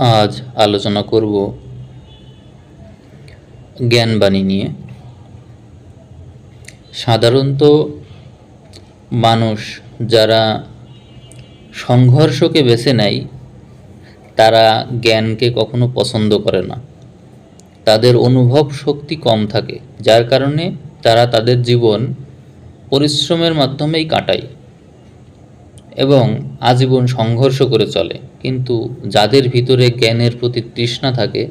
আজ আলোচনা করব জ্ঞানবাণী নিয়ে। সাধারণত মানুষ যারা সংঘর্ষকে বেছে নেয় তারা জ্ঞানকে কখনো পছন্দ করে না। তাদের অনুভব শক্তি কম থাকে, যার কারণে তারা তাদের জীবন পরিশ্রমের মাধ্যমেই কাটায় এবং আজীবন সংঘর্ষ করে চলে। কিন্তু যাদের ভিতরে জ্ঞানের প্রতি তৃষ্ণা থাকে,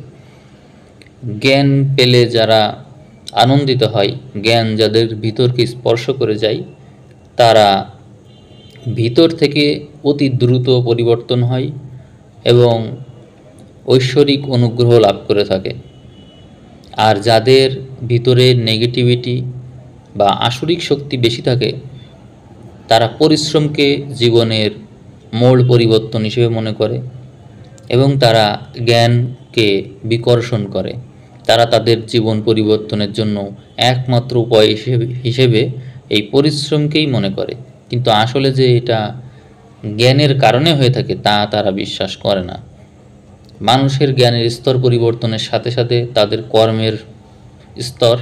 জ্ঞান পেলে যারা আনন্দিত হয়, জ্ঞান যাদের ভিতরকে স্পর্শ করে যায়, তারা ভিতর থেকে অতি দ্রুত পরিবর্তন হয় এবং ঐশ্বরিক অনুগ্রহ লাভ করে থাকে। আর যাদের ভিতরে নেগেটিভিটি বা আসরিক শক্তি বেশি থাকে, তারা পরিশ্রমকে জীবনের মোড় পরিবর্তন হিসেবে মনে করে এবং তারা জ্ঞানকে বিকর্ষণ করে। তারা তাদের জীবন পরিবর্তনের জন্য একমাত্র উপায় হিসেবে এই পরিশ্রমকেই মনে করে, কিন্তু আসলে যে এটা জ্ঞানের কারণে হয়ে থাকে তা তারা বিশ্বাস করে না। মানুষের জ্ঞানের স্তর পরিবর্তনের সাথে সাথে তাদের কর্মের স্তর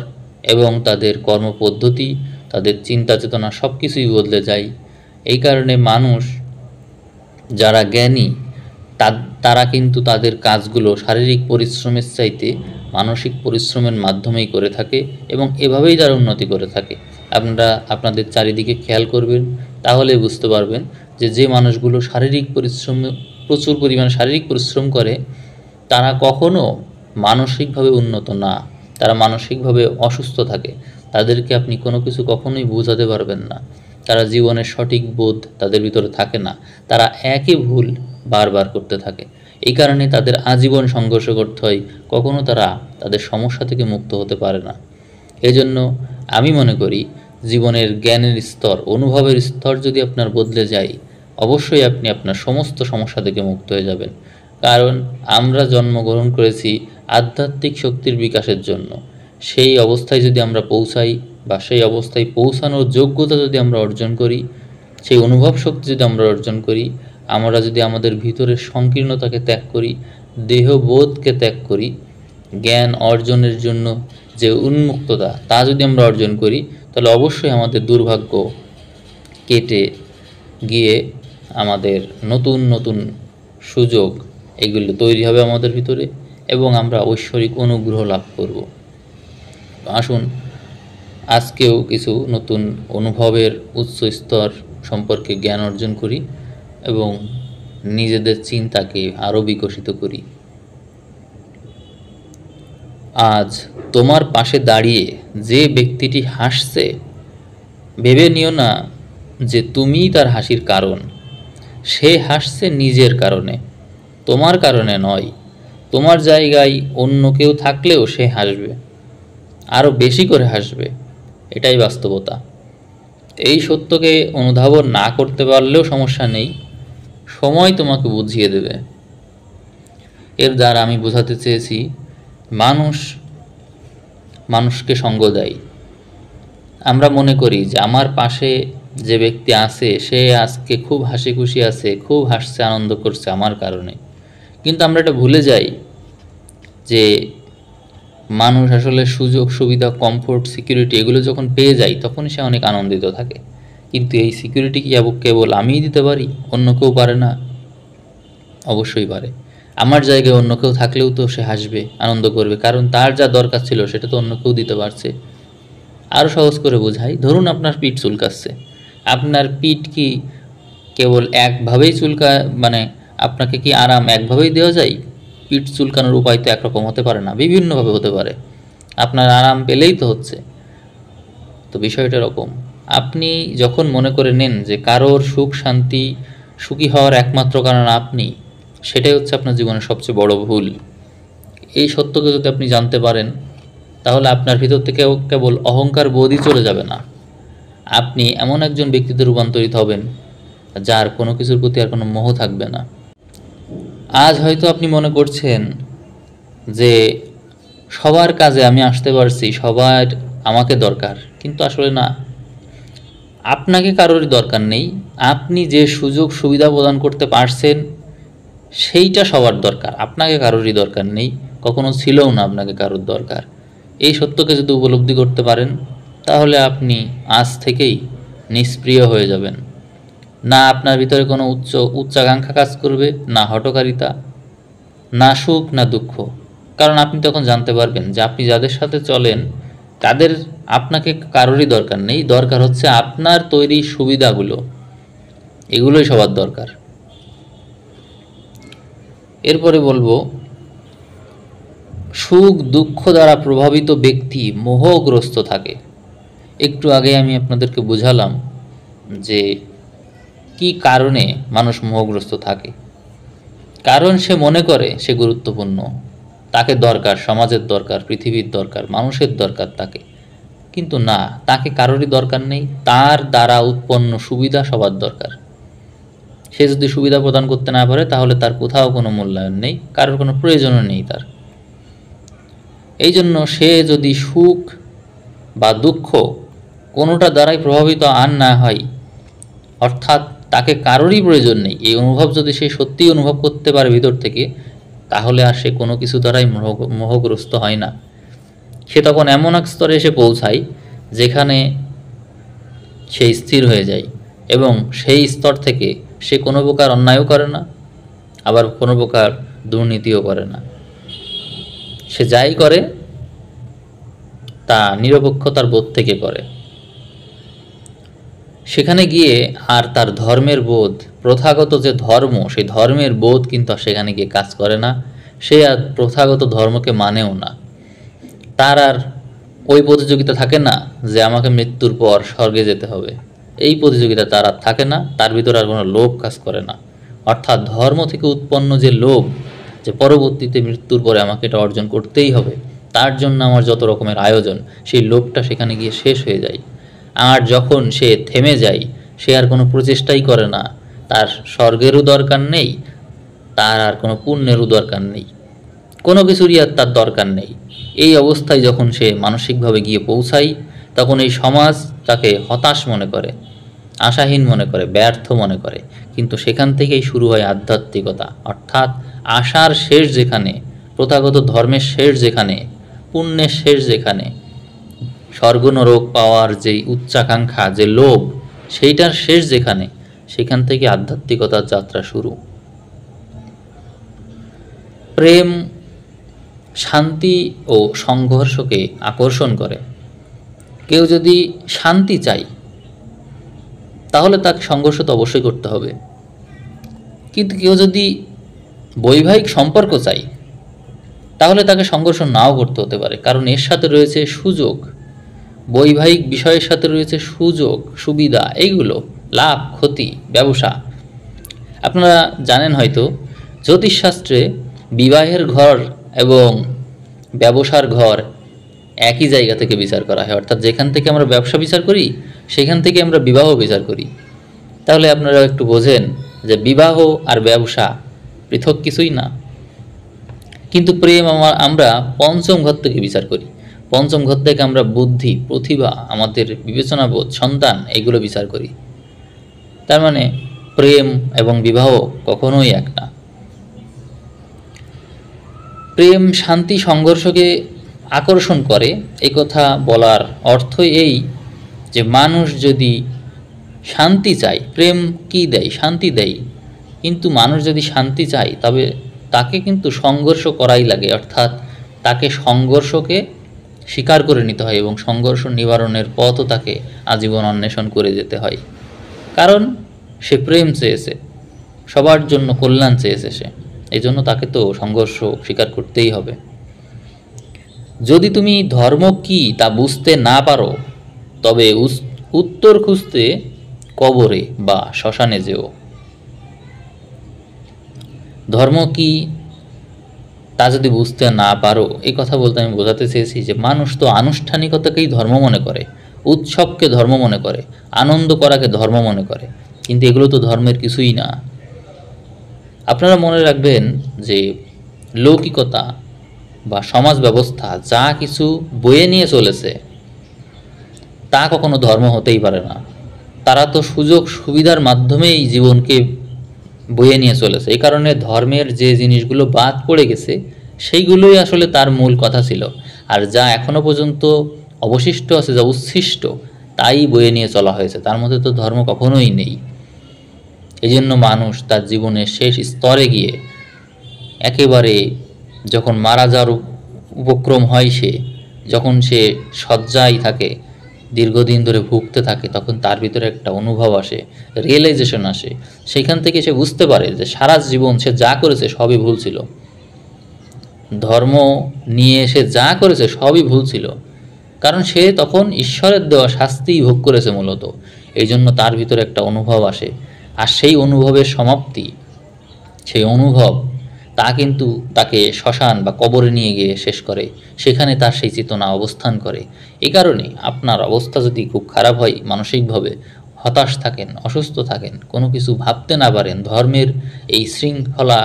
এবং তাদের কর্মপদ্ধতি, তাদের চিন্তা চেতনা সব কিছুই বদলে যায়। এই কারণে মানুষ যারা জ্ঞানী তারা কিন্তু তাদের কাজগুলো শারীরিক পরিশ্রমের চাইতে মানসিক পরিশ্রমের মাধ্যমেই করে থাকে এবং এভাবেই তারা উন্নতি করে থাকে। আপনারা আপনাদের চারিদিকে খেয়াল করবেন, তাহলে বুঝতে পারবেন যে মানুষগুলো প্রচুর পরিমাণে শারীরিক পরিশ্রম করে, তারা কখনো মানসিকভাবে উন্নত না, তারা মানসিকভাবে অসুস্থ থাকে। তাদেরকে আপনি কোনো কিছু কখনোই বোঝাতে পারবেন না। তারা জীবনের সঠিক বোধ তাদের ভিতরে থাকে না, তারা একই ভুল বারবার করতে থাকে। এই কারণে তাদের আজীবন সংঘর্ষ করতে হয়, কখনো তারা তাদের সমস্যা থেকে মুক্ত হতে পারে না। এজন্য আমি মনে করি জীবনের জ্ঞানের স্তর, অনুভবের স্তর যদি আপনার বদলে যায়, অবশ্যই আপনি আপনার সমস্ত সমস্যা থেকে মুক্ত হয়ে যাবেন। কারণ আমরা জন্মগ্রহণ করেছি আধ্যাত্মিক শক্তির বিকাশের জন্য। সেই অবস্থায় যদি আমরা পৌঁছাই বা সেই অবস্থায় পৌঁছানোর যোগ্যতা যদি আমরা অর্জন করি, সেই অনুভব শক্তি যদি আমরা অর্জন করি, আমরা যদি আমাদের ভিতরের সংকীর্ণতাকে ত্যাগ করি, দেহবোধকে ত্যাগ করি, জ্ঞান অর্জনের জন্য যে উন্মুক্ততা তা যদি আমরা অর্জন করি, তাহলে অবশ্যই আমাদের দুর্ভাগ্য কেটে গিয়ে আমাদের নতুন নতুন সুযোগ এগুলো তৈরি হবে আমাদের ভিতরে এবং আমরা ঐশ্বরিক অনুগ্রহ লাভ করব। আসুন আজকেও কিছু নতুন অনুভবের উচ্চ স্তর সম্পর্কে জ্ঞান অর্জন করি এবং নিজেদের চিন্তাকে আরও বিকশিত করি। আজ তোমার পাশে দাঁড়িয়ে যে ব্যক্তিটি হাসছে, ভেবে নিও না যে তুমিই তার হাসির কারণ। সে হাসছে নিজের কারণে, তোমার কারণে নয়। তোমার জায়গায় অন্য কেউ থাকলেও সে হাসবে, আরও বেশি করে হাসবে। এটাই বাস্তবতা। এই সত্যকে অনুধাবন না করতে পারলেও সমস্যা নেই, সময় তোমাকে বুঝিয়ে দেবে। এর দ্বারা আমি বোঝাতে চেয়েছি, মানুষকে সঙ্গ দেয়। আমরা মনে করি যে আমার পাশে যে ব্যক্তি আছে সে আজকে খুব হাসি খুশি আছে, খুব হাসছে, আনন্দ করছে আমার কারণে। কিন্তু আমরা এটা ভুলে যাই যে মানুষ আসলে সুযোগ সুবিধা, কমফোর্ট, সিকিউরিটি এগুলো যখন পেয়ে যায় তখনই সে অনেক আনন্দিত থাকে। কিন্তু এই সিকিউরিটি কি কেবল আমিই দিতে পারি, অন্য কেউ পারে না? অবশ্যই পারে। আমার জায়গায় অন্য কেউ থাকলেও তো সে হাসবে, আনন্দ করবে, কারণ তার যা দরকার ছিল সেটা তো অন্য কেউ দিতে পারছে। আরও সহজ করে বোঝাই, ধরুন আপনার পিঠ চুলকাচ্ছে। আপনার পিঠ কি কেবল একভাবেই আপনাকে কি আরাম একভাবেই দেওয়া যায়? পিঠ চুলকানোর উপায় তো একরকম হতে পারে না, বিভিন্নভাবে হতে পারে। আপনার আরাম পেলেই তো হচ্ছে। তো বিষয়টা এরকম, আপনি যখন মনে করে নেন যে কারোর সুখী হওয়ার একমাত্র কারণ আপনি, সেটাই হচ্ছে আপনার জীবনের সবচেয়ে বড় ভুল। এই সত্যকে যদি আপনি জানতে পারেন, তাহলে আপনার ভিতর থেকে কেবল অহংকার বোধই চলে যাবে না, আপনি এমন একজন ব্যক্তিতে রূপান্তরিত হবেন যার কোনো কিছুর প্রতি আর কোনো মোহ থাকবে না। আজ হয়তো আপনি মনে করছেন যে সবার কাজে আমি আসতে পারছি, সবার আমাকে দরকার, কিন্তু আসলে না, আপনাকে কারোরই দরকার নেই। আপনি যে সুযোগ সুবিধা প্রদান করতে পারছেন সেইটা সবার দরকার, আপনাকে কারোরই দরকার নেই, কখনো ছিলও না আপনাকে কারোর দরকার। এই সত্যকে যদি উপলব্ধি করতে পারেন তাহলে আপনি আজ থেকেই নিষ্প্রিয় হয়ে যাবেন। না আপনার ভিতরে কোনো উচ্চাকাঙ্ক্ষা কাজ করবে, না হঠকারিতা, না সুখ না দুঃখ। কারণ আপনি তখন জানতে পারবেন যে আপনি যাদের সাথে চলেন তাদের আপনাকে কারোরই দরকার নেই, দরকার হচ্ছে আপনার তৈরি সুবিধাগুলো, এগুলোই সবার দরকার। এরপরে বলবো, সুখ দুঃখ দ্বারা প্রভাবিত ব্যক্তি মোহগ্রস্ত থাকে। একটু আগে আমি আপনাদেরকে বুঝালাম যে কি কারণে মানুষ মোহগ্রস্ত থাকে। কারণ সে মনে করে সে গুরুত্বপূর্ণ, তাকে দরকার, সমাজের দরকার, পৃথিবীর দরকার, মানুষের দরকার তাকে। কিন্তু না, তাকে কারোরই দরকার নেই, তার দ্বারা উৎপন্ন সুবিধা সবার দরকার। সে যদি সুবিধা প্রদান করতে না পারে তাহলে তার কোথাও কোনো মূল্যায়ন নেই, কারোর কোনো প্রয়োজনও নেই তার। এই জন্য সে যদি সুখ বা দুঃখ কোনোটা দ্বারাই প্রভাবিত আর না হয়, অর্থাৎ তাকে কারোরই প্রয়োজন নেই, এই অনুভব যদি সে সত্যিই অনুভব করতে পারে ভিতর থেকে, তাহলে আর সে কোনো কিছু দ্বারাই মোহগ্রস্ত হয় না। সে তখন এমন এক স্তরে এসে পৌঁছায় যেখানে সে স্থির হয়ে যায়, এবং সেই স্তর থেকে সে কোনো প্রকার অন্যায়ও করে না, আবার কোনো প্রকার দুর্নীতিও করে না। সে যাই করে তা নিরপেক্ষতার বোধ থেকে করে। সেখানে গিয়ে আর তার ধর্মের বোধ, প্রথাগত যে ধর্ম, সেই ধর্মের বোধ কিন্তু আর সেখানে গিয়ে কাজ করে না। সে আর প্রথাগত ধর্মকে মানেও না। তার আর ওই প্রতিযোগিতা থাকে না যে আমাকে মৃত্যুর পর স্বর্গে যেতে হবে, এই প্রতিযোগিতা তার আর থাকে না। তার ভিতর আর কোনো লোভ কাজ করে না। অর্থাৎ ধর্ম থেকে উৎপন্ন যে লোভ, যে পরবর্তীতে মৃত্যুর পরে আমাকে এটা অর্জন করতেই হবে, তার জন্য আমার যত রকমের আয়োজন, সেই লোভটা সেখানে গিয়ে শেষ হয়ে যায়। আর যখন সে থেমে যায়, সে আর কোনো প্রচেষ্টাই করে না, তার স্বর্গেরও দরকার নেই, তার আর কোনো পুণ্যেরও দরকার নেই, কোনো কিছুরই আর তার দরকার নেই। এই অবস্থায় যখন সে মানসিকভাবে গিয়ে পৌঁছায়, তখন এই সমাজ তাকে হতাশ মনে করে, আশাহীন মনে করে, ব্যর্থ মনে করে। কিন্তু সেখান থেকেই শুরু হয় আধ্যাত্মিকতা, অর্থাৎ আশার শেষ যেখানে, প্রথাগত ধর্মের শেষ যেখানে, পুণ্যের শেষ যেখানে, স্বর্গ নরক পাওয়ার যে উচ্চাকাঙ্ক্ষা, যে লোভ, সেইটার শেষ যেখানে, সেখান থেকে আধ্যাত্মিকতার যাত্রা শুরু। প্রেম শান্তি ও সংঘর্ষকে আকর্ষণ করে। কেউ যদি শান্তি চায় তাহলে তাকে সংঘর্ষ তো অবশ্যই করতে হবে। কিন্তু কেউ যদি বৈবাহিক সম্পর্ক চায় তাহলে তাকে সংঘর্ষ নাও করতে হতে পারে, কারণ এর সাথে রয়েছে সুযোগ। বৈবাহিক বিষয়ের সাথে রয়েছে সুযোগ, সুবিধা, এইগুলো লাভ, ক্ষতি, ব্যবসা। আপনারা জানেন হয়তো, জ্যোতিষশাস্ত্রে বিবাহের ঘর এবং ব্যবসার ঘর একই জায়গা থেকে বিচার করা হয়। অর্থাৎ যেখান থেকে আমরা ব্যবসা বিচার করি, সেখান থেকে আমরা বিবাহ বিচার করি। তাহলে আপনারা একটু বোঝেন যে বিবাহ আর ব্যবসা পৃথক কিছুই না। কিন্তু প্রেম আমরা পঞ্চম ঘর থেকে বিচার করি। পঞ্চম ঘর থেকে আমরা বুদ্ধি, প্রতিভা, আমাদের বিবেচনাবোধ, সন্তান, এগুলো বিচার করি। তার মানে প্রেম এবং বিবাহ কখনোই এক না। প্রেম শান্তি সংঘর্ষকে আকর্ষণ করে, এই কথা বলার অর্থই এই যে মানুষ যদি শান্তি চায়, প্রেম কি দেয়? শান্তি দেয়। কিন্তু মানুষ যদি শান্তি চায় তবে তাকে কিন্তু সংঘর্ষ করাই লাগে, অর্থাৎ তাকে সংঘর্ষকে স্বীকার করে নিতে হয় এবং সংঘর্ষ নিবারণের পথও তাকে আজীবন অন্বেষণ করে যেতে হয়। কারণ সে প্রেম চেয়েছে, সবার জন্য কল্যাণ চেয়েছে সে, এই জন্য তাকে তো সংঘর্ষ স্বীকার করতেই হবে। যদি তুমি ধর্ম কি তা বুঝতে না পারো তবে উত্তর খুঁজতে কবরে বা শ্মশানে যেও। ধর্ম কি তা যদি বুঝতে না পারো, এই কথা বলতে আমি বোঝাতে চেয়েছি যে মানুষ তো আনুষ্ঠানিকতাকেই ধর্ম মনে করে, উৎসবকে ধর্ম মনে করে, আনন্দ করাকে ধর্ম মনে করে, কিন্তু এগুলো তো ধর্মের কিছুই না। আপনারা মনে রাখবেন যে লৌকিকতা বা সমাজ ব্যবস্থা যা কিছু বয়ে নিয়ে চলেছে তা কখনো ধর্ম হতেই পারে না। তারা তো সুযোগ সুবিধার মাধ্যমেই জীবনকে বয়ে নিয়ে চলেছে। এই কারণে ধর্মের যে জিনিসগুলো বাদ পড়ে গেছে সেইগুলোই আসলে তার মূল কথা ছিল, আর যা এখনো পর্যন্ত অবশিষ্ট আছে, যা উচ্ছিষ্ট, তাই বয়ে নিয়ে চলা হয়েছে, তার মধ্যে তো ধর্ম কখনোই নেই। এই জন্য মানুষ তার জীবনের শেষ স্তরে গিয়ে একেবারে যখন মারা যাওয়ার উপক্রম হয়, যখন সে শয্যায় থাকে, দীর্ঘদিন ধরে ভুগতে থাকে, তখন তার ভিতরে একটা অনুভব আসে, রিয়েলাইজেশন আসে। সেখান থেকে সে বুঝতে পারে যে সারা জীবন সে যা করেছে সবই ভুল ছিল, ধর্ম নিয়ে সে যা করেছে সবই ভুল ছিল, কারণ সে তখন ঈশ্বরের দেওয়া শাস্তিই ভোগ করেছে মূলত। এই জন্য তার ভিতরে একটা অনুভব আসে, আর সেই অনুভবের সমাপ্তি, সেই অনুভব তা কিন্তু তাকে শ্মশান বা কবরে নিয়ে গিয়ে শেষ করে, সেখানে তার সেই চেতনা অবস্থান করে। এই কারণে আপনার অবস্থা যদি খুব খারাপ হয়, মানসিকভাবে হতাশ থাকেন, অসুস্থ থাকেন, কোনো কিছু ভাবতে না পারেন, ধর্মের এই শৃঙ্খলা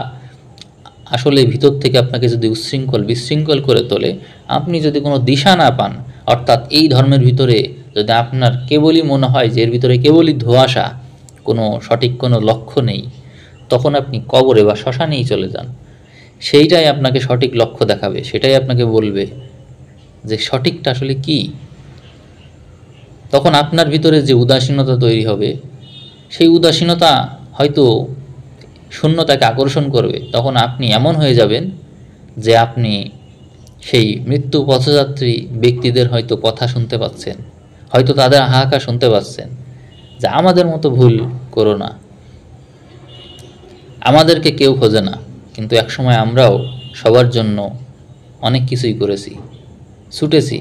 আসলে ভিতর থেকে আপনাকে যদি উচ্ছৃঙ্খল বিশৃঙ্খল করে তোলে, আপনি যদি কোনো দিশা না পান, অর্থাৎ এই ধর্মের ভিতরে যদি আপনার কেবলই মনে হয় যে এর ভিতরে কেবলই ধোঁয়াশা, কোনো সঠিক কোনো লক্ষ্য নেই, তখন আপনি কবরে বা শ্মশানেই চলে যান। সেইটাই আপনাকে সঠিক লক্ষ্য দেখাবে, সেটাই আপনাকে বলবে যে সঠিকটা আসলে কি। তখন আপনার ভিতরে যে উদাসীনতা তৈরি হবে, সেই উদাসীনতা হয়তো শূন্যতাকে আকর্ষণ করবে। তখন আপনি এমন হয়ে যাবেন যে আপনি সেই মৃত্যু পথযাত্রী ব্যক্তিদের হয়তো কথা শুনতে পাচ্ছেন, হয়তো তাদের হাহাকার শুনতে পাচ্ছেন যে আমাদের মতো ভুল করো না, আমাদেরকে কেউ খোঁজে না, কিন্তু একসময় আমরাও সবার জন্য অনেক কিছুই করেছি, ছুটেছি,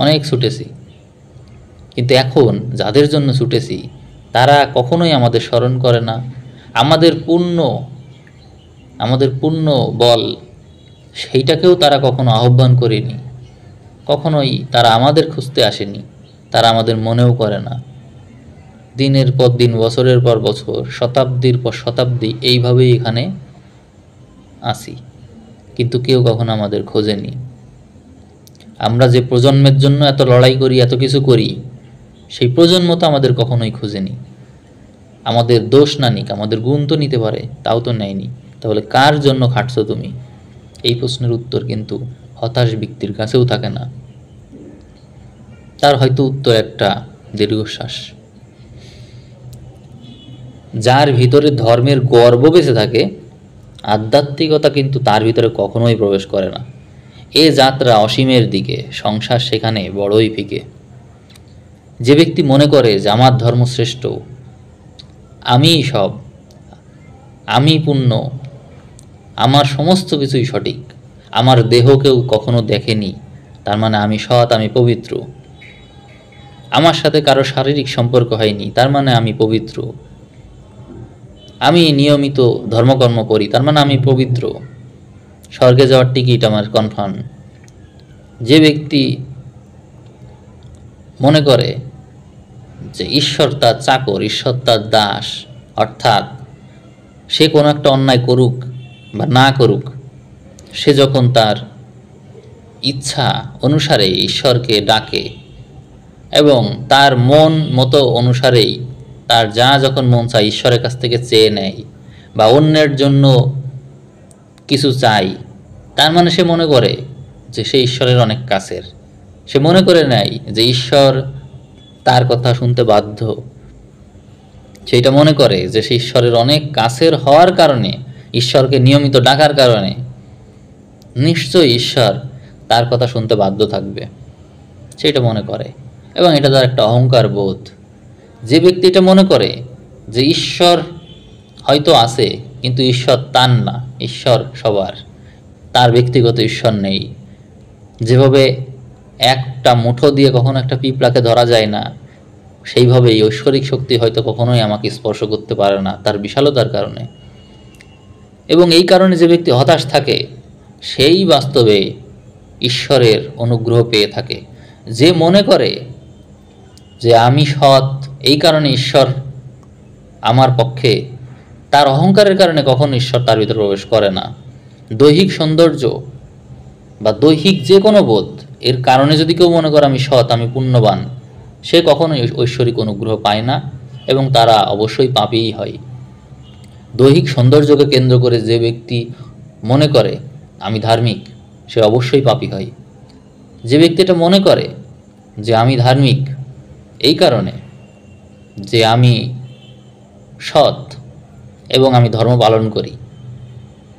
অনেক ছুটেছি, কিন্তু এখন যাদের জন্য ছুটেছি তারা কখনোই আমাদের স্মরণ করে না। আমাদের পূর্ণ বল সেইটাকেও তারা কখনো আহ্বান করেনি, কখনোই তারা আমাদের খুঁজতে আসেনি, তারা আমাদের মনেও করে না। দিনের পর দিন, বছরের পর বছর, শতাব্দীর পর শতাব্দী এইভাবেই এখানে আসি, কিন্তু কেউ কখনো আমাদের খোঁজেনি। আমরা যে প্রজন্মের জন্য এত লড়াই করি, এত কিছু করি, সেই প্রজন্ম তো আমাদের কখনোই খোঁজেনি। আমাদের দোষ না নিক, আমাদের গুণ তো নিতে পারে, তাও তো নেয়নি। তাহলে কার জন্য খাটছো তুমি? এই প্রশ্নের উত্তর কিন্তু হতাশ ব্যক্তির কাছেও থাকে না, তার হয়তো উত্তর একটা দীর্ঘশ্বাস। যার ভিতরে ধর্মের গর্ব বেঁচে থাকে, আধ্যাত্মিকতা কিন্তু তার ভিতরে কখনোই প্রবেশ করে না। এ যাত্রা অসীমের দিকে, সংসার সেখানে বড়ই ফিকে। যে ব্যক্তি মনে করে যে আমার ধর্ম শ্রেষ্ঠ, আমিই সব, আমি পূর্ণ, আমার সমস্ত কিছুই সঠিক, আমার দেহ কেউ কখনো দেখেনি, তার মানে আমি সৎ, আমি পবিত্র, আমার সাথে কারো শারীরিক সম্পর্ক হয়নি, তার মানে আমি পবিত্র, আমি নিয়মিত ধর্মকর্ম করি, তার মানে আমি পবিত্র, স্বর্গে যাওয়ার টিকিট আমার কনফার্ম। যে ব্যক্তি মনে করে যে ঈশ্বর তার চাকর, ঈশ্বর তার দাস, অর্থাৎ সে কোনো একটা অন্যায় করুক বা না করুক, সে যখন তার ইচ্ছা অনুসারে ঈশ্বরকে ডাকে এবং তার মন মতো অনুসারেই তার যা যখন মন চায় ঈশ্বরের কাছ থেকে চেয়ে নেয় বা অন্যের জন্য কিছু চাই, তার মানে সে মনে করে যে সে ঈশ্বরের অনেক কাছের। সে মনে করে নেয় যে ঈশ্বর তার কথা শুনতে বাধ্য। সেইটা মনে করে যে সে ঈশ্বরের অনেক কাছের হওয়ার কারণে, ঈশ্বরকে নিয়মিত ডাকার কারণে নিশ্চয়ই ঈশ্বর তার কথা শুনতে বাধ্য থাকবে, সেটা মনে করে। এবং এটা তার একটা অহংকার বোধ। যে ব্যক্তি এটা মনে করে যে ঈশ্বর হয়তো আছে, কিন্তু ঈশ্বর তার না, ঈশ্বর সবার, তার ব্যক্তিগত ঈশ্বর নেই। যেভাবে একটা মুঠো দিয়ে কখনো একটা পিঁপড়াকে ধরা যায় না, সেইভাবেই ঐশ্বরিক শক্তি হয়তো কখনোই আমাকে স্পর্শ করতে পারে না, তার বিশালতার কারণে। এবং এই কারণে যে ব্যক্তি হতাশ থাকে, সেই বাস্তবে ঈশ্বরের অনুগ্রহ পেয়ে থাকে। যে মনে করে যে আমি সৎ, এই কারণে ঈশ্বর আমার পক্ষে, তার অহংকারের কারণে কখনো ঈশ্বর তার ভিতরে প্রবেশ করে না। দৈহিক সৌন্দর্য বা দৈহিক যে কোনো বোধ এর কারণে যদি কেউ মনে করে আমি সৎ, আমি পুণ্যবান, সে কখনোই ঐশ্বরিক অনুগ্রহ পায় না, এবং তারা অবশ্যই পাপীই হয়। দৈহিক সৌন্দর্যকে কেন্দ্র করে যে ব্যক্তি মনে করে আমি ধার্মিক, সে অবশ্যই পাপী হয়। যে ব্যক্তিটা মনে করে যে আমি ধার্মিক এই কারণে যে আমি সৎ এবং আমি ধর্ম পালন করি,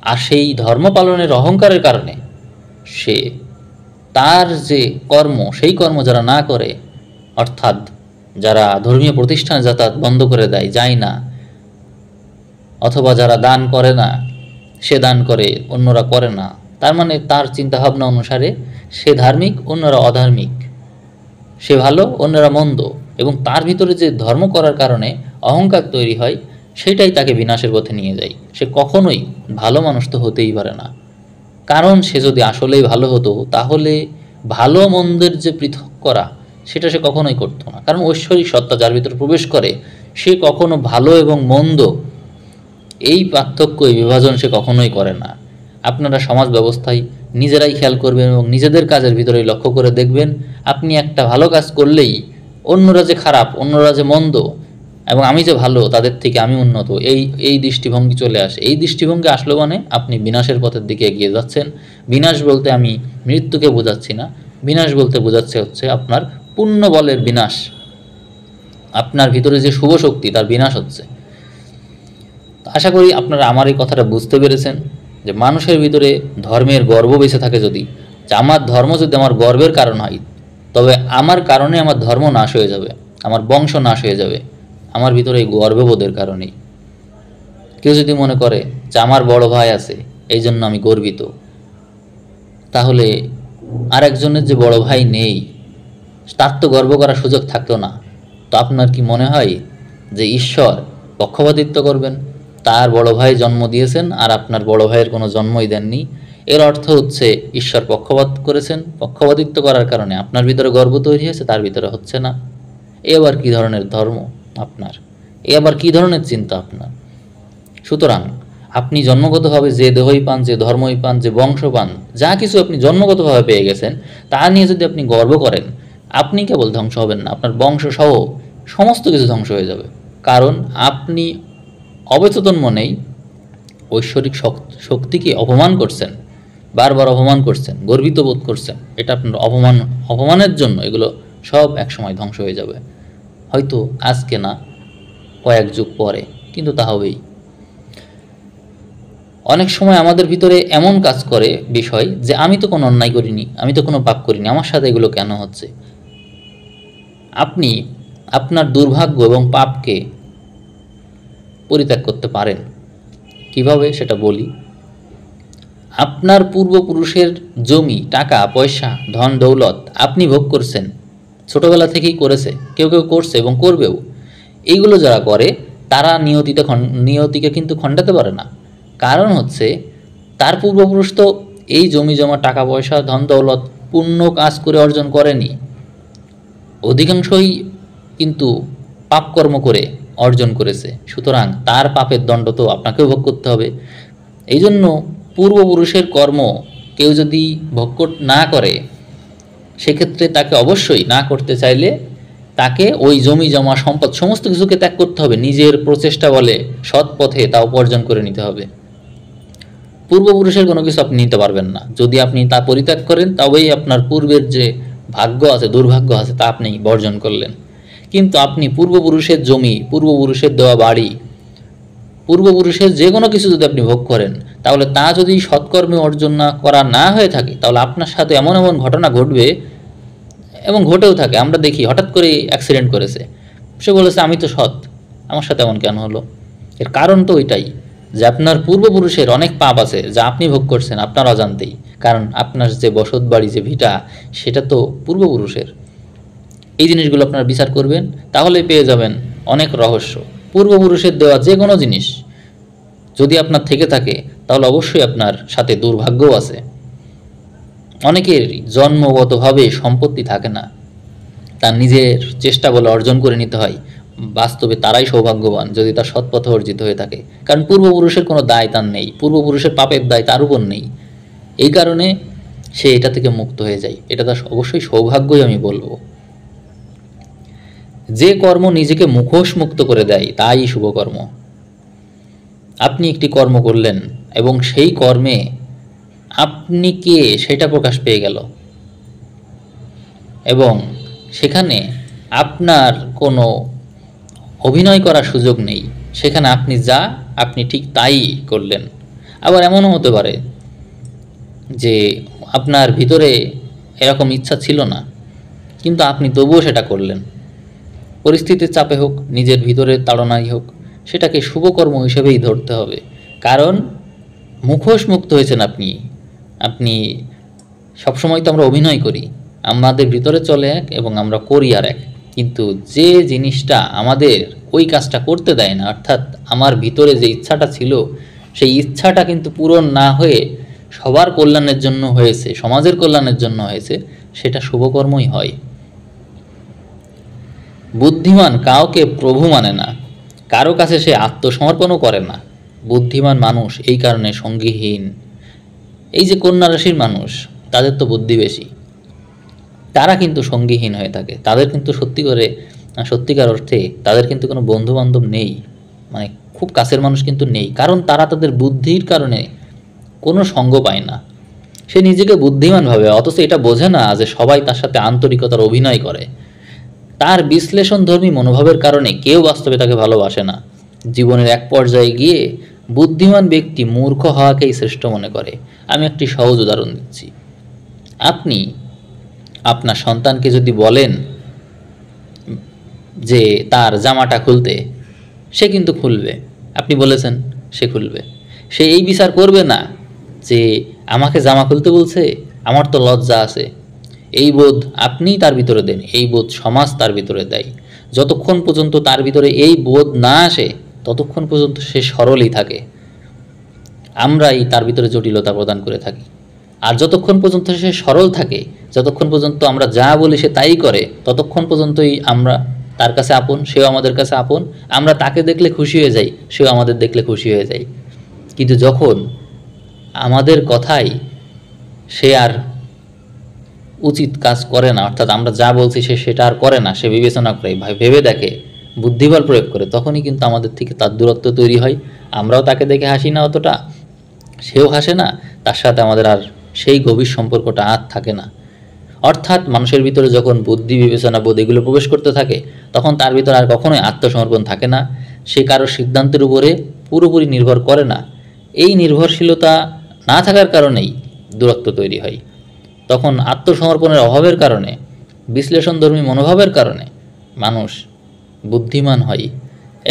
আর সেই ধর্ম পালনের অহংকারের কারণে সে তার যে কর্ম সেই কর্ম যারা না করে, অর্থাৎ যারা ধর্মীয় প্রতিষ্ঠানে যাতায়াত বন্ধ করে দেয়, যায় না, অথবা যারা দান করে না, সে দান করে অন্যরা করে না, তার মানে তার চিন্তাভাবনা অনুসারে সে ধার্মিক অন্যরা অধার্মিক, সে ভালো অন্যরা মন্দ, এবং তার ভিতরে যে ধর্ম করার কারণে অহংকার তৈরি হয় সেটাই তাকে বিনাশের পথে নিয়ে যায়। সে কখনোই ভালো মানুষ তো হতেই পারে না, কারণ সে যদি আসলেই ভালো হতো তাহলে ভালো মন্দের যে পৃথক করা সেটা সে কখনোই করতো না। কারণ ঐশ্বরিক সত্তা যার ভিতরে প্রবেশ করে সে কখনো ভালো এবং মন্দ এই পার্থক্য, এই বিভাজন সে কখনোই করে না। আপনারা সমাজ ব্যবস্থায় নিজেরাই খেয়াল করবেন এবং নিজেদের কাজের ভিতরেই লক্ষ্য করে দেখবেন, আপনি একটা ভালো কাজ করলেই অন্যরা যে খারাপ, অন্যরা যে মন্দ এবং আমি যে ভালো তাদের থেকে আমি উন্নত, এই দৃষ্টিভঙ্গি চলে আসে। এই দৃষ্টিভঙ্গি আসলো মানে আপনি বিনাশের পথের দিকে এগিয়ে যাচ্ছেন। বিনাশ বলতে আমি মৃত্যুকে বোঝাচ্ছি না, বিনাশ বলতে বোঝাচ্ছে হচ্ছে আপনার পুণ্য বলের বিনাশ, আপনার ভিতরে যে শুভ শক্তি তার বিনাশ হচ্ছে। আশা করি আপনারা আমার এই কথাটা বুঝতে পেরেছেন যে মানুষের ভিতরে ধর্মের গর্ব বেঁচে থাকে, যদি যে আমার ধর্ম যদি আমার গর্বের কারণ হয়, তবে আমার কারণে আমার ধর্ম নাশ হয়ে যাবে, আমার বংশ নাশ হয়ে যাবে, আমার ভিতরে এই গর্ববোধের কারণেই। কেউ যদি মনে করে যে আমার বড় ভাই আছে এই জন্য আমি গর্বিত, তাহলে আর একজনের যে বড় ভাই নেই তার তো গর্ব করার সুযোগ থাকতো না। তো আপনার কি মনে হয় যে ঈশ্বর পক্ষপাতিত্ব করবেন? তার বড় ভাই জন্ম দিয়েছেন আর আপনার বড় ভাইয়ের কোনো জন্মই দেননি, এর অর্থ হচ্ছে ঈশ্বর পক্ষপাত করেছেন। পক্ষপাতিত্ব করার কারণে আপনার ভিতরে গর্ব তৈরি হয়েছে, তার ভিতরে হচ্ছে না। এ আবার কী ধরনের ধর্ম আপনার? এ আবার কী ধরনের চিন্তা আপনার? সুতরাং আপনি জন্মগতভাবে যে দেহই পান, যে ধর্মই পান, যে বংশ পান, যা কিছু আপনি জন্মগতভাবে পেয়ে গেছেন তা নিয়ে যদি আপনি গর্ব করেন, আপনি কেবল ধ্বংস হবেন না, আপনার বংশ সহ সমস্ত কিছু ধ্বংস হয়ে যাবে। কারণ আপনি অবচেতন মনেই ঐশ্বরিক শক্তিকে অপমান করছেন, বারবার অপমান করছেন, গর্বিত বোধ করছেন। এটা আপনার অপমানের জন্য এগুলো সব একসময় ধ্বংস হয়ে যাবে। হয়তো আজকে না, কয়েক যুগ পরে, কিন্তু তা হবেই। অনেক সময় আমাদের ভিতরে এমন কাজ করে বিষয় যে আমি তো কোনো অন্যায় করিনি, আমি তো কোনো পাপ করিনি, আমার সাথে এগুলো কেন হচ্ছে? আপনি আপনার দুর্ভাগ্য এবং পাপকে পরিত্যাগ করতে পারেন কিভাবে সেটা বলি। আপনার পূর্বপুরুষের জমি, টাকা পয়সা, ধন দৌলত আপনি ভোগ করছেন, ছোটবেলা থেকেই করেছে, কেউ কেউ করছে এবং করবেও। এইগুলো যারা করে তারা নিয়তিকে কিন্তু খণ্ডাতে পারে না। কারণ হচ্ছে তার পূর্বপুরুষ তো এই জমি জমা, টাকা পয়সা, ধন দৌলত পুণ্য কাজ করে অর্জন করেনি, অধিকাংশই কিন্তু পাপকর্ম করে অর্জন করেছে। সুতরাং তার পাপের দণ্ড তো আপনাকেও ভোগ করতে হবে। এই জন্য পূর্বপুরুষের কর্ম কেউ যদি ভোগ না করে, সেক্ষেত্রে তাকে অবশ্যই, না করতে চাইলে তাকে ওই জমি জমা সম্পদ সমস্ত কিছুকে ত্যাগ করতে হবে, নিজের প্রচেষ্টা বলে সৎ পথে তা উপার্জন করে নিতে হবে। পূর্বপুরুষের কোনো কিছু আপনি নিতে পারবেন না। যদি আপনি তা পরিত্যাগ করেন তবেই আপনার পূর্বের যে ভাগ্য আছে, দুর্ভাগ্য আছে, তা আপনি বর্জন করলেন। কিন্তু আপনি পূর্বপুরুষের জমি, পূর্বপুরুষের দেওয়া বাড়ি, পূর্বপুরুষের যে কোনো কিছু যদি আপনি ভোগ করেন, তাহলে তা যদি সৎকর্মে অর্জন করা না হয়ে থাকে, তাহলে আপনার সাথে এমন এমন ঘটনা ঘটবে, এবং ঘটেও থাকে। আমরা দেখি হঠাৎ করে অ্যাক্সিডেন্ট করেছে, সে বলেছে আমি তো সৎ, আমার সাথে এমন কেন হলো? এর কারণ তো ওইটাই যে আপনার পূর্বপুরুষের অনেক পাপ আছে যা আপনি ভোগ করছেন আপনার অজান্তেই। কারণ আপনার যে বসত বাড়ি, যে ভিটা, সেটা তো পূর্বপুরুষের। এই জিনিসগুলো আপনারা বিচার করবেন, তাহলে পেয়ে যাবেন অনেক রহস্য। পূর্বপুরুষের দেওয়া যে কোনো জিনিস যদি আপনার থেকে থাকে, তাহলে অবশ্যই আপনার সাথে দুর্ভাগ্যও আছে। অনেকের জন্মগতভাবে সম্পত্তি থাকে না, তার নিজের চেষ্টা বলে অর্জন করে নিতে হয়। বাস্তবে তারাই সৌভাগ্যবান যদি তার সৎপথে অর্জিত হয়ে থাকে, কারণ পূর্বপুরুষের কোনো দায় তার নেই, পূর্বপুরুষের পাপের দায় তার উপর নেই। এই কারণে সে এটা থেকে মুক্ত হয়ে যায়। এটা তার অবশ্যই সৌভাগ্যই আমি বলবো। যে কর্ম নিজেকে মুখোশমুক্ত করে দেয় তাই শুভকর্ম। আপনি একটি কর্ম করলেন এবং সেই কর্মে আপনি কে সেটা প্রকাশ পেয়ে গেল, এবং সেখানে আপনার কোনো অভিনয় করার সুযোগ নেই। সেখানে আপনি যা, আপনি ঠিক তাই করলেন। আবার এমনও হতে পারে যে আপনার ভিতরে এরকম ইচ্ছা ছিল না, কিন্তু আপনি তবুও সেটা করলেন। পরিস্থিতির চাপে হোক, নিজের ভিতরের তাড়নাই হোক, সেটাকে শুভকর্ম হিসেবেই ধরতে হবে। কারণ মুখোশ মুক্ত হয়েছেন আপনি। আপনি সবসময় তো আমরা অভিনয় করি, আমাদের ভিতরে চলে এক এবং আমরা করি আর এক। কিন্তু যে জিনিসটা আমাদের ওই কাজটা করতে দেয় না, অর্থাৎ আমার ভিতরে যে ইচ্ছাটা ছিল, সেই ইচ্ছাটা কিন্তু পূরণ না হয়ে সবার কল্যাণের জন্য হয়েছে, সমাজের কল্যাণের জন্য হয়েছে, সেটা শুভকর্মই হয়। বুদ্ধিমান কাউকে প্রভু মানে না, কারো কাছে সে আত্মসমর্পণও করে না। বুদ্ধিমান মানুষ এই কারণে সঙ্গীহীন। এই যে কন্যা রাশির মানুষ, তাদের তো বুদ্ধি বেশি, তারা কিন্তু সঙ্গীহীন হয়ে থাকে। তাদের কিন্তু সত্যিকার অর্থে তাদের কিন্তু কোনো বন্ধু বান্ধব নেই, মানে খুব কাছের মানুষ কিন্তু নেই। কারণ তারা তাদের বুদ্ধির কারণে কোনো সঙ্গ পায় না। সে নিজেকে বুদ্ধিমান ভাবে, অথচ এটা বোঝে না যে সবাই তার সাথে আন্তরিকতার অভিনয় করে। তার বিশ্লেষণধর্মী মনোভাবের কারণে কেউ বাস্তবে তাকে ভালোবাসে না। জীবনের এক পর্যায়ে গিয়ে বুদ্ধিমান ব্যক্তি মূর্খ হওয়াকেই শ্রেষ্ঠ মনে করে। আমি একটি সহজ উদাহরণ দিচ্ছি। আপনি আপনার সন্তানকে যদি বলেন যে তার জামাটা খুলতে, সে কিন্তু খুলবে। আপনি বলেছেন, সে খুলবে। সে এই বিচার করবে না যে আমাকে জামা খুলতে বলছে, আমার তো লজ্জা আছে। এই বোধ আপনিই তার ভিতরে দেন, এই বোধ সমাজ তার ভিতরে দেয়। যতক্ষণ পর্যন্ত তার ভিতরে এই বোধ না আসে, ততক্ষণ পর্যন্ত সে সরলই থাকে। আমরাই তার ভিতরে জটিলতা প্রদান করে থাকি। আর যতক্ষণ পর্যন্ত সে সরল থাকে, যতক্ষণ পর্যন্ত আমরা যা বলি সে তাই করে, ততক্ষণ পর্যন্তই আমরা তার কাছে আপন, সেও আমাদের কাছে আপন। আমরা তাকে দেখলে খুশি হয়ে যাই, সেও আমাদের দেখলে খুশি হয়ে যায়। কিন্তু যখন আমাদের কথাই সে আর উচিত কাজ করে না, অর্থাৎ আমরা যা বলছি সে সেটা আর করে না, সে বিবেচনা করে, ভেবে দেখে, বুদ্ধিবল প্রয়োগ করে, তখনই কিন্তু আমাদের থেকে তার দূরত্ব তৈরি হয়। আমরাও তাকে দেখে হাসি না অতটা, সেও হাসে না, তার সাথে আমাদের আর সেই গভীর সম্পর্কটা আর থাকে না। অর্থাৎ মানুষের ভিতরে যখন বুদ্ধি, বিবেচনা, বোধ এগুলো প্রবেশ করতে থাকে, তখন তার ভিতরে আর কখনোই আত্মসমর্পণ থাকে না। সে কারো সিদ্ধান্তের উপরে পুরোপুরি নির্ভর করে না। এই নির্ভরশীলতা না থাকার কারণেই দূরত্ব তৈরি হয়। তখন আত্মসমর্পণের অভাবের কারণে, বিশ্লেষণধর্মী মনোভাবের কারণে মানুষ বুদ্ধিমান হয়,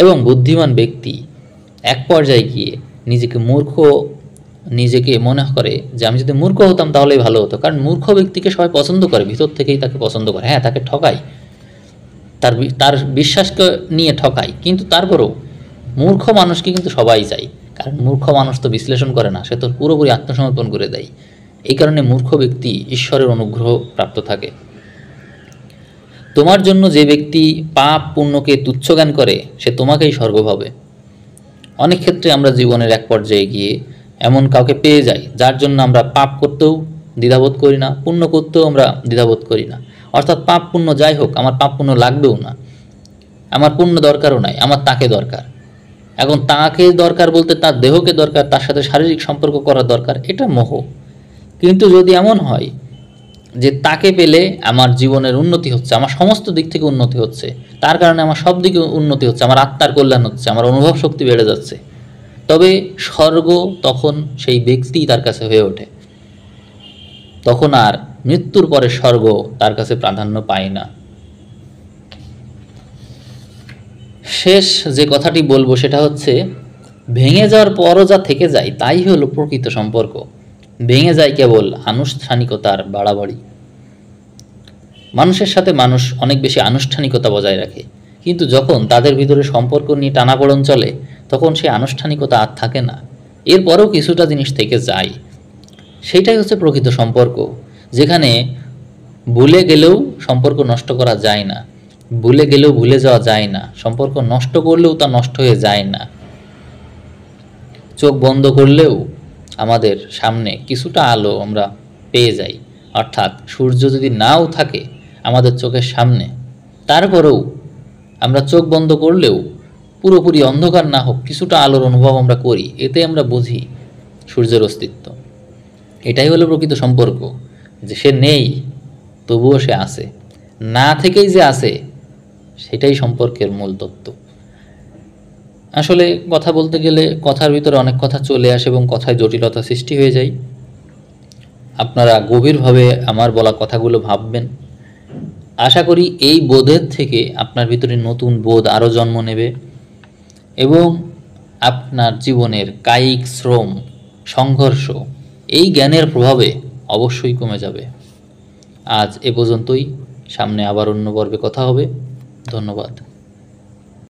এবং বুদ্ধিমান ব্যক্তি এক পর্যায়ে গিয়ে নিজেকে মনে করে যে আমি যদি মূর্খ হতাম তাহলেই ভালো হতো। কারণ মূর্খ ব্যক্তিকে সবাই পছন্দ করে, ভিতর থেকেই তাকে পছন্দ করে। হ্যাঁ, তাকে ঠকায়, তার বিশ্বাসকে নিয়ে ঠকায়, কিন্তু তারপরেও মূর্খ মানুষকে কিন্তু সবাই চায়। কারণ মূর্খ মানুষ তো বিশ্লেষণ করে না, সে তো পুরোপুরি আত্মসমর্পণ করে দেয়। এই কারণে মূর্খ ব্যক্তি ঈশ্বরের অনুগ্রহ প্রাপ্ত থাকে। তোমার জন্য যে ব্যক্তি পাপ পুণ্যকে তুচ্ছ জ্ঞান করে, সে তোমাকেই স্বর্গ ভাবে। অনেক ক্ষেত্রে আমরা জীবনের এক পর্যায়ে গিয়ে এমন কাউকে পেয়ে যাই, যার জন্য আমরা পাপ করতেও দ্বিধাবোধ করি না, পুণ্য করতেও আমরা দ্বিধাবোধ করি না। অর্থাৎ পাপ পুণ্য যাই হোক, আমার পাপ পুণ্য লাগবেও না, আমার পুণ্য দরকারও নাই, আমার তাকে দরকার। এখন তাকে দরকার বলতে তার দেহকে দরকার, তার সাথে শারীরিক সম্পর্ক করার দরকার, এটা মোহ। কিন্তু যদি এমন হয় যে তাকে পেলে আমার জীবনের উন্নতি হচ্ছে, আমার সমস্ত দিক থেকে উন্নতি হচ্ছে, তার কারণে আমার সব দিকে উন্নতি হচ্ছে, আমার আত্মার কল্যাণ হচ্ছে, আমার অনুভব শক্তি বেড়ে যাচ্ছে, তবে স্বর্গ তখন সেই ব্যক্তিই তার কাছে হয়ে ওঠে। তখন আর মৃত্যুর পরে স্বর্গ তার কাছে প্রাধান্য পায় না। শেষ যে কথাটি বলবো সেটা হচ্ছে, ভেঙে যাওয়ার পরও যা থেকে যায় তাই হলো প্রকৃত সম্পর্ক। ভেঙে যায় কেবল আনুষ্ঠানিকতার বাড়াবাড়ি। মানুষের সাথে মানুষ অনেক বেশি আনুষ্ঠানিকতা বজায় রাখে, কিন্তু যখন তাদের ভিতরে সম্পর্ক নিয়ে টানাপোড়েন চলে, তখন সেই আনুষ্ঠানিকতা আর থাকে না। এরপরেও কিছুটা জিনিস থেকে যায়। সেইটাই হচ্ছে প্রকৃত সম্পর্ক, যেখানে ভুলে গেলেও সম্পর্ক নষ্ট করা যায় না, ভুলে গেলেও ভুলে যাওয়া যায় না, সম্পর্ক নষ্ট করলেও তা নষ্ট হয়ে যায় না। চোখ বন্ধ করলেও আমাদের সামনে কিছুটা আলো আমরা পেয়ে যাই। অর্থাৎ সূর্য যদি নাও থাকে আমাদের চোখের সামনে, তারপরেও আমরা চোখ বন্ধ করলেও পুরোপুরি অন্ধকার না হোক কিছুটা আলোর অনুভব আমরা করি, এতে আমরা বুঝি সূর্যের অস্তিত্ব। এটাই হলো প্রকৃত সম্পর্ক, যে সে নেই তবুও সে আছে, না থেকেই যে আছে সেটাই সম্পর্কের মূল তত্ত্ব। আসলে কথা বলতে গেলে কথার ভিতরে অনেক কথা চলে আসে এবং কথায় জটিলতা সৃষ্টি হয়ে যায়। আপনারা গভীরভাবে আমার বলা কথাগুলো ভাববেন। আশা করি এই বোধের থেকে আপনার ভিতরে নতুন বোধ আরও জন্ম নেবে এবং আপনার জীবনের কায়িক শ্রম, সংঘর্ষ এই জ্ঞানের প্রভাবে অবশ্যই কমে যাবে। আজ এ পর্যন্তই, সামনে আবার অন্য পর্বে কথা হবে। ধন্যবাদ।